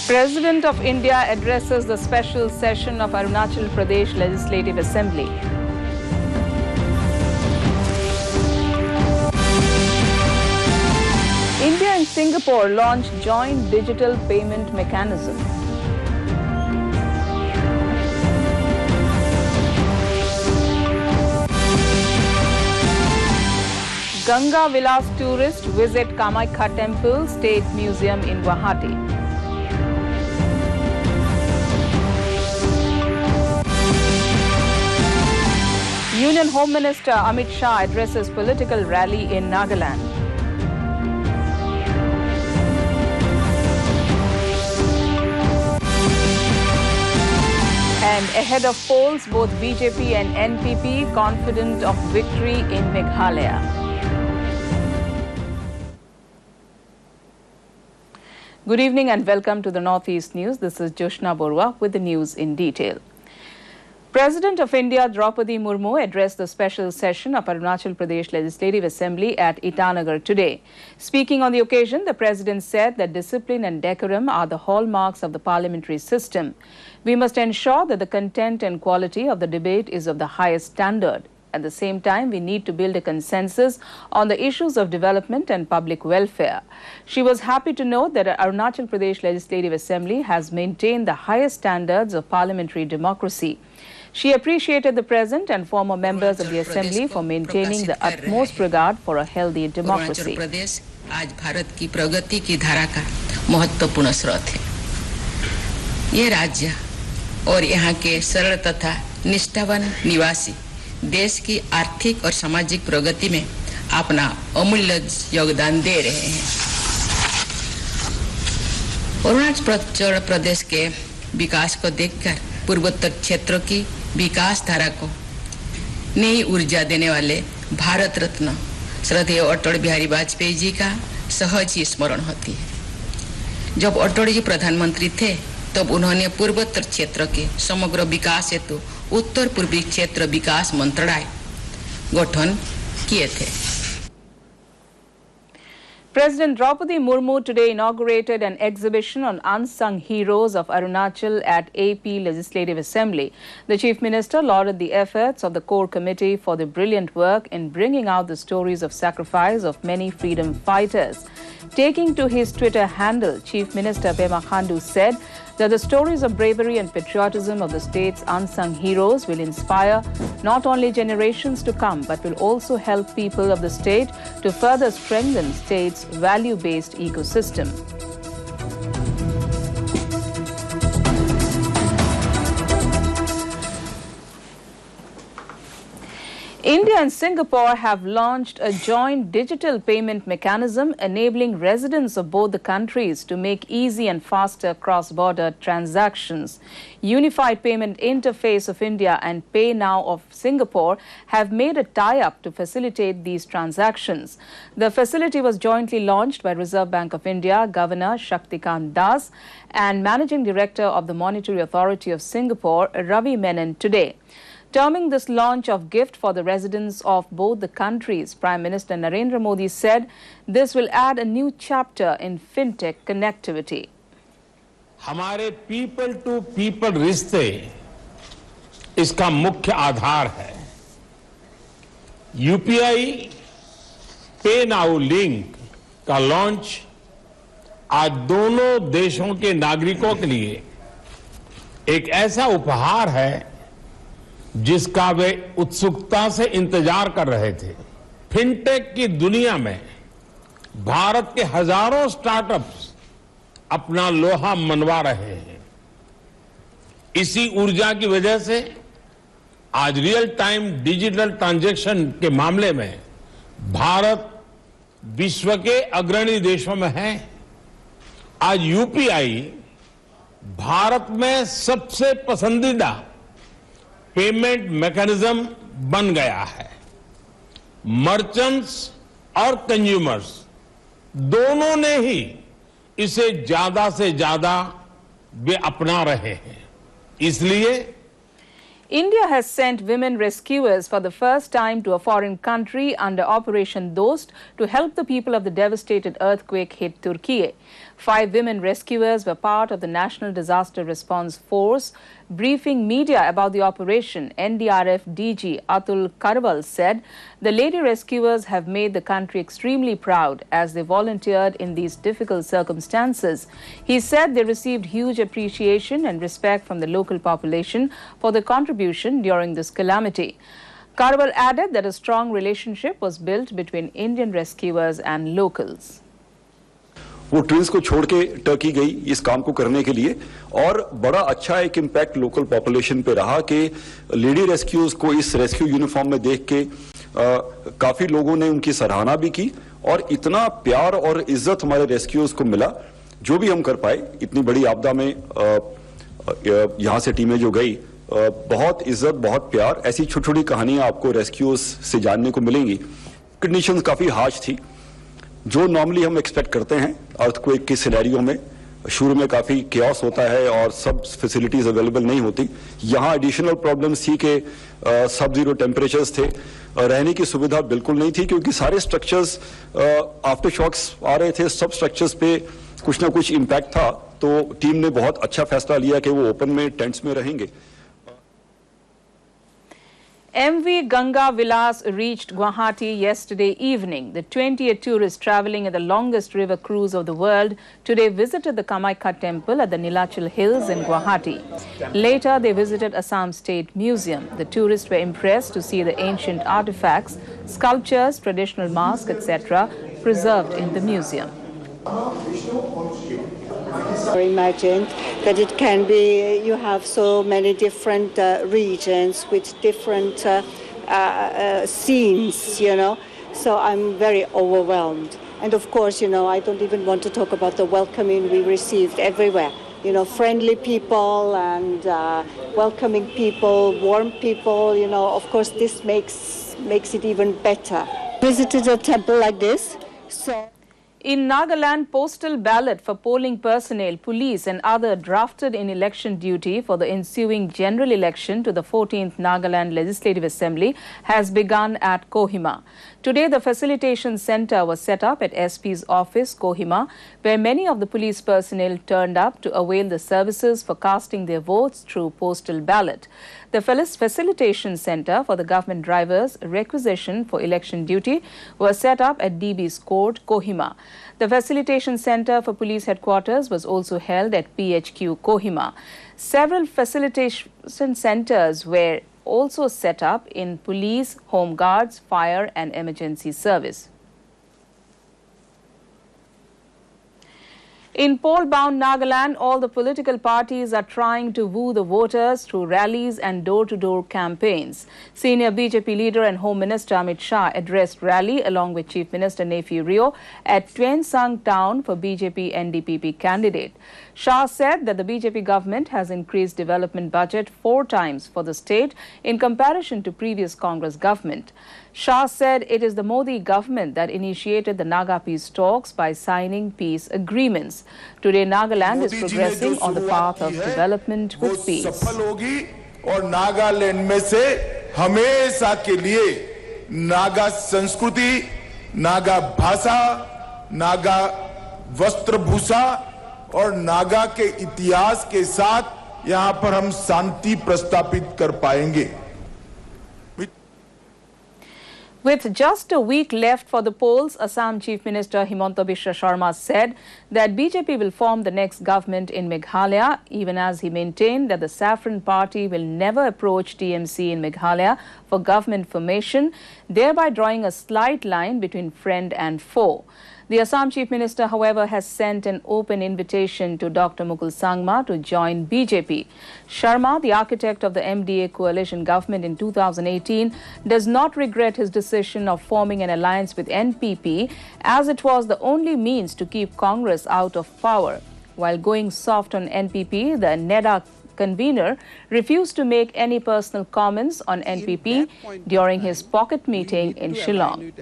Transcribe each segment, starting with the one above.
President of India addresses the special session of Arunachal Pradesh Legislative Assembly. India and Singapore launch joint digital payment mechanism. Ganga Vilas tourists visit Kamakhya Temple State Museum in Guwahati. Union Home Minister Amit Shah addresses political rally in Nagaland. And ahead of polls, both BJP and NPP confident of victory in Meghalaya. Good evening and welcome to the Northeast News. This is Joshna Borwa with the news in detail. President of India Draupadi Murmu addressed the special session of Arunachal Pradesh Legislative Assembly at Itanagar today. Speaking on the occasion, the President said that discipline and decorum are the hallmarks of the parliamentary system. We must ensure that the content and quality of the debate is of the highest standard. At the same time, we need to build a consensus on the issues of development and public welfare. She was happy to note that Arunachal Pradesh Legislative Assembly has maintained the highest standards of parliamentary democracy. She appreciated the present and former members of the Assembly for maintaining the utmost regard for a healthy democracy. Arunachal Pradesh आज भारत की प्रगति की धारा का महत्वपूर्ण स्रोत है। ये राज्य और यहाँ के सरल तथा निष्ठावान निवासी देश की आर्थिक और सामाजिक प्रगति में अपना अमूल्य योगदान दे रहे हैं। अरुणाचल प्रदेश के विकास को देखकर पूर्वोत्तर क्षेत्रों की विकास धारा को नई ऊर्जा देने वाले भारत रत्न श्रद्धेय अटल बिहारी वाजपेयी जी का सहज ही स्मरण होती है। जब अटल जी प्रधानमंत्री थे तब उन्होंने पूर्वोत्तर क्षेत्र के समग्र विकास हेतु उत्तर पूर्वी क्षेत्र विकास मंत्रालय गठन किए थे। President Draupadi Murmu today inaugurated an exhibition on unsung heroes of Arunachal at AP Legislative Assembly. The Chief Minister lauded the efforts of the core committee for the brilliant work in bringing out the stories of sacrifice of many freedom fighters. Taking to his Twitter handle, Chief Minister Pema Khandu said that the stories of bravery and patriotism of the state's unsung heroes will inspire not only generations to come, but will also help people of the state to further strengthen state's value-based ecosystem. India and Singapore have launched a joint digital payment mechanism enabling residents of both the countries to make easy and faster cross-border transactions. Unified Payment Interface of India and Pay Now of Singapore have made a tie-up to facilitate these transactions. The facility was jointly launched by Reserve Bank of India Governor Shaktikant Das and Managing Director of the Monetary Authority of Singapore, Ravi Menon, today. Terming this launch of gift for the residents of both the countries, Prime Minister Narendra Modi said this will add a new chapter in fintech connectivity. हमारे people to people रिश्ते इसका मुख्य आधार है। UPI पे now link का launch आज दोनों देशों के नागरिकों के लिए एक ऐसा उपहार है जिसका वे उत्सुकता से इंतजार कर रहे थे। फिनटेक की दुनिया में भारत के हजारों स्टार्टअप्स अपना लोहा मनवा रहे हैं। इसी ऊर्जा की वजह से आज रियल टाइम डिजिटल ट्रांजैक्शन के मामले में भारत विश्व के अग्रणी देशों में है। आज यूपीआई भारत में सबसे पसंदीदा पेमेंट मैकेनिज्म बन गया है। मर्चेंट्स और कंज्यूमर्स दोनों ने ही इसे ज्यादा से ज्यादा वे अपना रहे हैं। इसलिए India has sent women rescuers for the first time to a foreign country under Operation Dost to help the people of the devastated earthquake-hit Turkey. 5 women rescuers were part of the National Disaster Response Force. Briefing media about the operation, NDRF DG Atul Karwal said the lady rescuers have made the country extremely proud as they volunteered in these difficult circumstances. He said they received huge appreciation and respect from the local population for the contribution during this calamity. Karwal added that a strong relationship was built between Indian rescuers and locals. वो twins को छोड़ के Turkey गई इस काम को करने के लिए और बड़ा अच्छा एक इम्पैक्ट लोकल पॉपुलेशन पे रहा कि लेडी रेस्क्यूज को इस रेस्क्यू यूनिफॉर्म में देख के काफी लोगों ने उनकी सराहना भी की और इतना प्यार और इज्जत हमारे रेस्क्यूज को मिला जो भी हम कर पाए इतनी बड़ी आपदा में यहां से टीमें जो गई बहुत इज्जत बहुत प्यार ऐसी छोटी छोटी कहानियां आपको रेस्क्यूज से जानने को मिलेंगी। कंडीशंस काफी हार्श थी जो नॉर्मली हम एक्सपेक्ट करते हैं अर्थक्वेक के सिनेरियो में। शुरू में काफी केओस होता है और सब फैसिलिटीज अवेलेबल नहीं होती। यहाँ एडिशनल प्रॉब्लम्स थी कि सब जीरो टेम्परेचर्स थे, रहने की सुविधा बिल्कुल नहीं थी क्योंकि सारे स्ट्रक्चर्स आफ्टर शॉक्स आ रहे थे, सब स्ट्रक्चर्स पे कुछ ना कुछ इम्पैक्ट था। तो टीम ने बहुत अच्छा फैसला लिया कि वो ओपन में टेंट्स में रहेंगे। MV Ganga Vilas reached Guwahati yesterday evening. The 28 tourists travelling in the longest river cruise of the world today visited the Kamaikya temple at the Nilachal Hills in Guwahati. Later, they visited Assam State Museum. The tourists were impressed to see the ancient artifacts, sculptures, traditional masks, etc. preserved in the museum. Imagine that it can be, you have so many different regions with different scenes, you know, so I'm very overwhelmed. And of course, you know, I don't even want to talk about the welcoming we received everywhere. You know, friendly people and welcoming people, warm people, you know, of course this makes it even better. Visited a temple like this, so... In Nagaland, postal ballot for polling personnel, police and other drafted in election duty for the ensuing general election to the 14th Nagaland Legislative Assembly has begun at Kohima. Today, the facilitation center was set up at SP's office, Kohima, where many of the police personnel turned up to avail the services for casting their votes through postal ballot. The facilitation center for the government drivers requisition for election duty was set up at DB's Court, Kohima. The facilitation center for police headquarters was also held at PHQ, Kohima. Several facilitation centers were also set up in police, home guards, fire and emergency service. In poll-bound Nagaland, all the political parties are trying to woo the voters through rallies and door-to-door campaigns. Senior BJP leader and Home Minister Amit Shah addressed rally along with Chief Minister Nephi Rio at Tuensang town for BJP NDPP candidate. Shah said that the BJP government has increased development budget 4 times for the state in comparison to previous Congress government. Shah said it is the Modi government that initiated the Naga peace talks by signing peace agreements. Today, Nagaland is progressing on the path of development with peace. और नागालैंड में से हमेशा के लिए नागा संस्कृति, नागा भाषा, नागा वस्त्रभूषा और नागा के इतिहास के साथ यहां पर हम शांति प्रस्तापित कर पाएंगे। With just a week left for the polls, Assam Chief Minister Himanta Biswa Sharma said that BJP will form the next government in Meghalaya, even as he maintained that the Saffron Party will never approach TMC in Meghalaya for government formation, thereby drawing a slight line between friend and foe. The Assam Chief Minister, however, has sent an open invitation to Dr. Mukul Sangma to join BJP. Sharma, the architect of the MDA coalition government in 2018, does not regret his decision of forming an alliance with NPP, as it was the only means to keep Congress out of power. While going soft on NPP, the NEDA convener refused to make any personal comments on NPP during his pocket meeting in Shillong.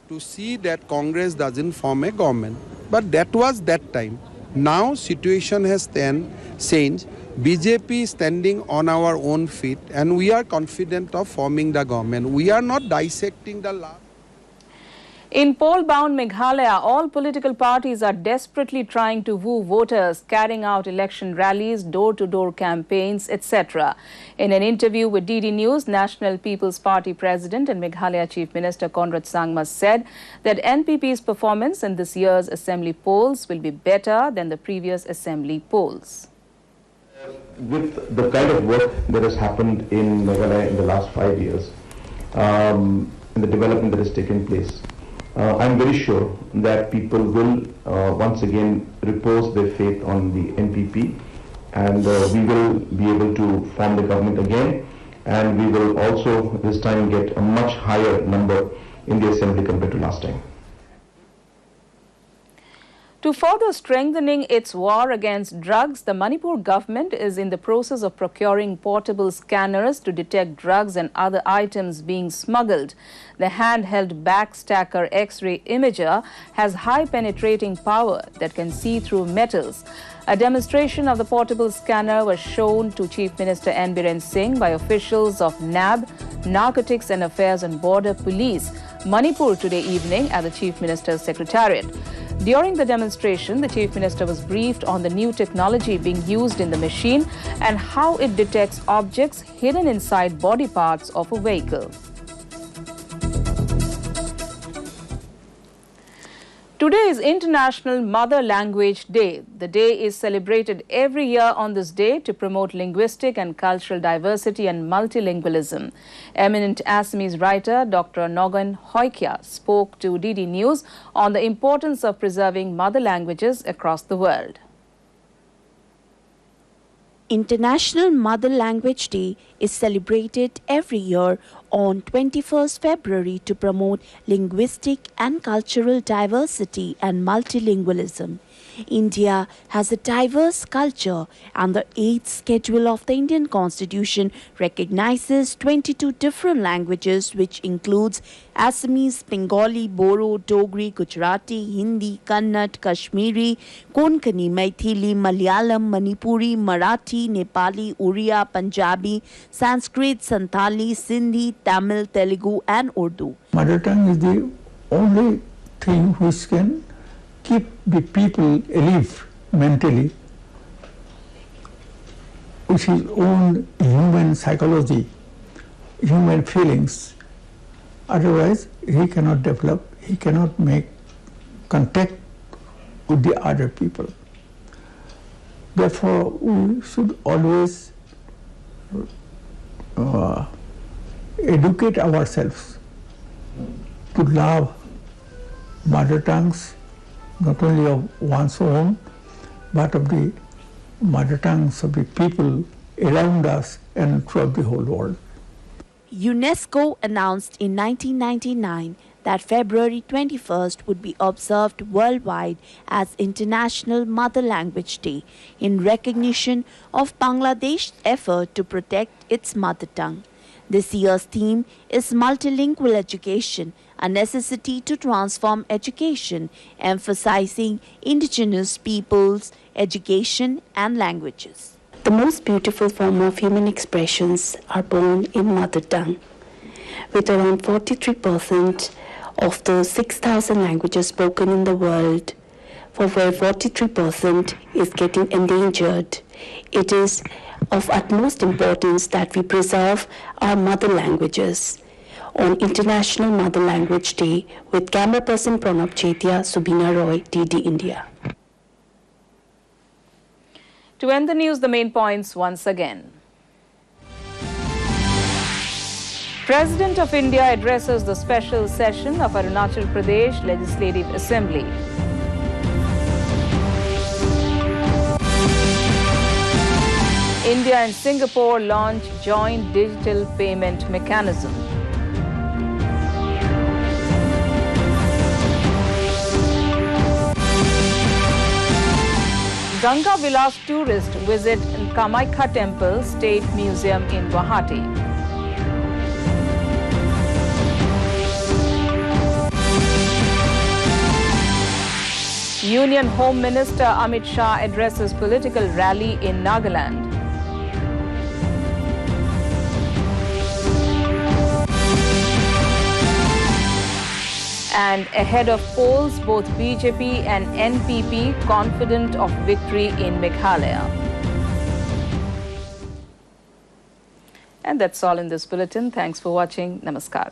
To see that Congress doesn't form a government. But that was that time. Now situation has then changed. BJP is standing on our own feet and we are confident of forming the government. We are not dissecting the last. In poll-bound Meghalaya, all political parties are desperately trying to woo voters, carrying out election rallies, door-to-door campaigns, etc. In an interview with DD News, National People's Party President and Meghalaya Chief Minister Conrad Sangma said that NPP's performance in this year's assembly polls will be better than the previous assembly polls. With the kind of work that has happened in Meghalaya in the last 5 years, and the development that has taken place, I'm very sure that people will once again repose their faith on the NPP, and we will be able to form the government again, and we will also this time get a much higher number in the assembly compared to last time. To further strengthening its war against drugs, the Manipur government is in the process of procuring portable scanners to detect drugs and other items being smuggled. The handheld backstacker X-ray imager has high penetrating power that can see through metals. A demonstration of the portable scanner was shown to Chief Minister N. Biren Singh by officials of NAB, Narcotics and Affairs and Border Police, Manipur today evening at the Chief Minister's Secretariat. During the demonstration, the Chief Minister was briefed on the new technology being used in the machine and how it detects objects hidden inside body parts of a vehicle. Today is International Mother Language Day. The day is celebrated every year on this day to promote linguistic and cultural diversity and multilingualism. Eminent Assamese writer Dr. Nogan Hoikia spoke to DD News on the importance of preserving mother languages across the world. International Mother Language Day is celebrated every year on 21st February to promote linguistic and cultural diversity and multilingualism. India has a diverse culture, and the 8th schedule of the Indian Constitution recognizes 22 different languages, which includes Assamese, Bengali, Bodo, Dogri, Gujarati, Hindi, Kannada, Kashmiri, Konkani, Maithili, Malayalam, Manipuri, Marathi, Nepali, Oriya, Punjabi, Sanskrit, Santali, Sindhi, Tamil, Telugu and Urdu. Mother tongue is the only thing which can keep the people alive mentally, which is own human psychology, human feelings. Otherwise, he cannot develop, he cannot make contact with the other people. Therefore, we should always educate ourselves to love mother tongues, not only of one's own, but of the mother tongues of the people around us and throughout the whole world. UNESCO announced in 1999 that February 21st would be observed worldwide as International Mother Language Day in recognition of Bangladesh's effort to protect its mother tongue. This year's theme is multilingual education, a necessity to transform education, emphasizing indigenous peoples, education and languages. The most beautiful form of human expressions are born in mother tongue. With around 43% of the 6,000 languages spoken in the world, for where 43% is getting endangered, it is of utmost importance that we preserve our mother languages. On International Mother Language Day, with camera person Pranab Chetia, Subina Roy, DD India. To end the news, the main points once again. President of India addresses the special session of Arunachal Pradesh Legislative Assembly. India and Singapore launch joint digital payment mechanism. Ganga Vilas tourists visit Kamaikha Temple State Museum in Guwahati. Union Home Minister Amit Shah addresses political rally in Nagaland. And ahead of polls, both BJP and NPP confident of victory in Meghalaya. And that's all in this bulletin. Thanks for watching. Namaskar.